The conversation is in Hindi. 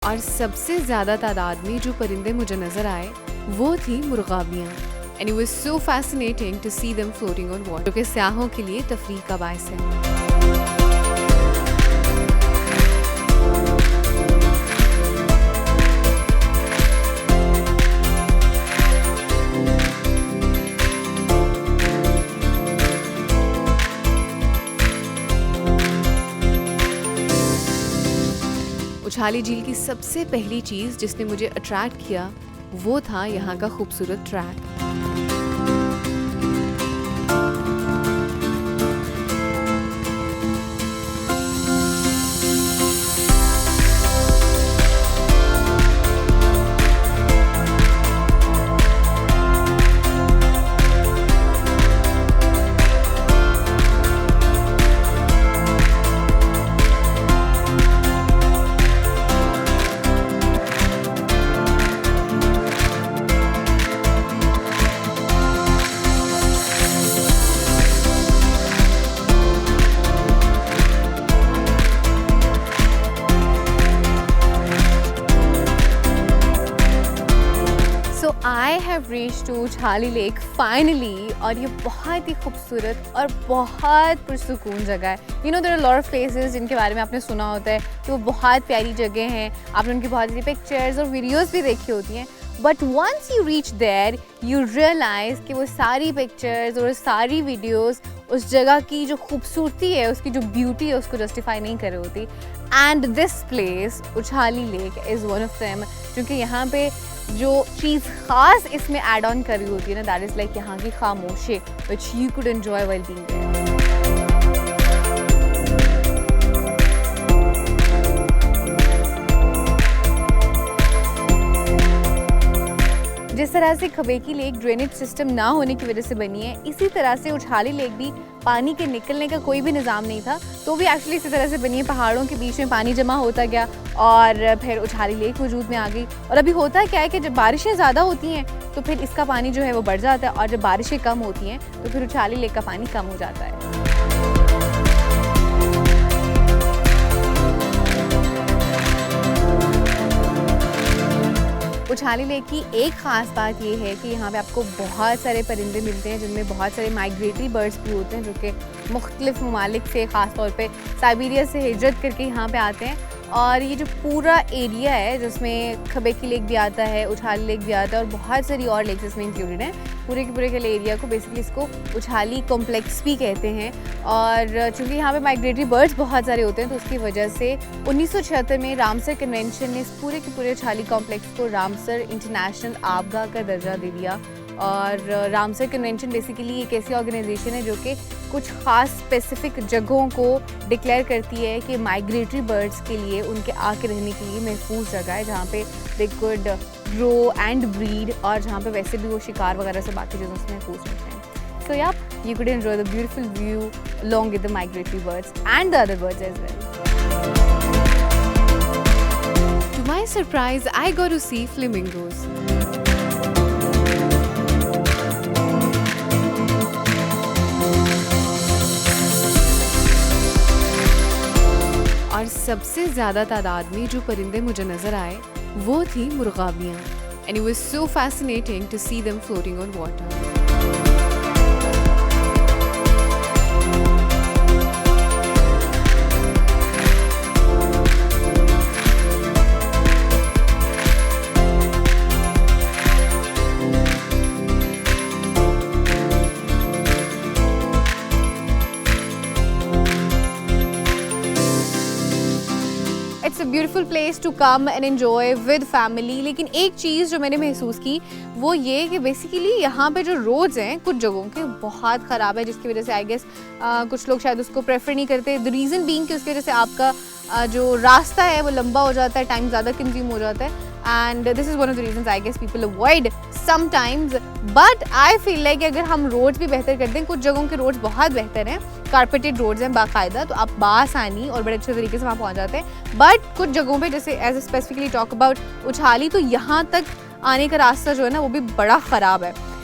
और सबसे ज़्यादा तादाद में जो परिंदे मुझे नज़र आए वो थी मुर्गाबियाँ। And it was so fascinating to see them floating on water, जो कि सयाहों के लिए तफरीह का बायस है। उछाली झील की सबसे पहली चीज़ जिसने मुझे अट्रैक्ट किया वो था यहाँ का खूबसूरत track. I have reached to Uchali lake finally, और ये बहुत ही खूबसूरत और बहुत पुरसुकून जगह है। You know there are lot of places जिनके बारे में आपने सुना होता है कि वो बहुत प्यारी जगह हैं, आपने उनकी बहुत सारी पिक्चर्स और वीडियोस भी देखी होती हैं, but once you reach there you realise कि वो सारी पिक्चर्स और सारी वीडियोस उस जगह की जो खूबसूरती है, उसकी जो ब्यूटी है, उसको जस्टिफाई नहीं कर रही होती। And this place Uchali lake is one of them, क्योंकि यहाँ पे जो चीज़ ख़ास इसमें ऐड ऑन करी होती है ना, दैट इज़ लाइक यहाँ की खामोशी which you could enjoy while being there. जिस तरह से खबेकी लेक ड्रेनेज सिस्टम ना होने की वजह से बनी है, इसी तरह से उछाली लेक भी पानी के निकलने का कोई भी निज़ाम नहीं था, तो भी एक्चुअली इसी तरह से बनी है। पहाड़ों के बीच में पानी जमा होता गया और फिर उछाली लेक वजूद में आ गई। और अभी होता क्या है कि जब बारिशें ज़्यादा होती हैं तो फिर इसका पानी जो है वो बढ़ जाता है, और जब बारिशें कम होती हैं तो फिर उछाली लेक का पानी कम हो जाता है। उछाली लेक की एक ख़ास बात ये है कि यहाँ पे आपको बहुत सारे परिंदे मिलते हैं, जिनमें बहुत सारे माइग्रेटरी बर्ड्स भी होते हैं जो कि मुख्तलिफ़ ममालिक से, ख़ास तौर पे साइबेरिया से हिजरत करके यहाँ पे आते हैं। और ये जो पूरा एरिया है जिसमें खबेकी लेक भी आता है, उछाली लेक भी आता है और बहुत सारी और लेक्स इसमें इंक्लूडेड हैं, पूरे के पूरे के एरिया को बेसिकली इसको उछाली कॉम्प्लेक्स भी कहते हैं। और चूँकि यहाँ पे माइग्रेटरी बर्ड्स बहुत सारे होते हैं तो उसकी वजह से 1976 में रामसर कन्वेंशन ने इस पूरे के पूरे उछाली कॉम्प्लेक्स को रामसर इंटरनेशनल आबगाह का दर्जा दे दिया। और रामसर कन्वेंशन बेसिकली एक ऐसी ऑर्गेनाइजेशन है जो कि कुछ ख़ास स्पेसिफिक जगहों को डिक्लेयर करती है कि माइग्रेटरी बर्ड्स के लिए, उनके आके रहने के लिए महफूज जगह है, जहाँ पे they could grow and breed, और जहाँ पे वैसे भी वो शिकार वगैरह से बाकी चीज़ों से महफूज रहते हैं। सो या you could enjoy the beautiful view along with the migratory birds and the other birds as well. To my surprise, I got to see flamingos. और सबसे ज़्यादा तादाद में जो परिंदे मुझे नज़र आए वो थी मुर्गाबियाँ। And it was so fascinating to see them floating on water. It's a beautiful place to come and enjoy with family. लेकिन एक चीज़ जो मैंने महसूस की वो ये कि बेसिकली यहाँ पे जो रोड्स हैं कुछ जगहों के बहुत ख़राब है, जिसकी वजह से आई गेस कुछ लोग शायद उसको प्रेफर नहीं करते। द रीज़न बीइंग कि उसकी वजह से आपका जो रास्ता है वो लंबा हो जाता है, टाइम ज़्यादा कंज्यूम हो जाता है, and this is one of the reasons I guess people avoid sometimes. But I feel like अगर हम रोड्स भी बेहतर कर दें, कुछ जगहों के रोड्स बहुत बेहतर हैं, कारपेटेड रोड्स हैं बाकायदा, तो आप बासानी और बड़े अच्छे तरीके से वहाँ पहुँच जाते हैं। बट कुछ जगहों पे जैसे as a specifically talk about Uchali, तो यहाँ तक आने का रास्ता जो है ना वो भी बड़ा ख़राब है।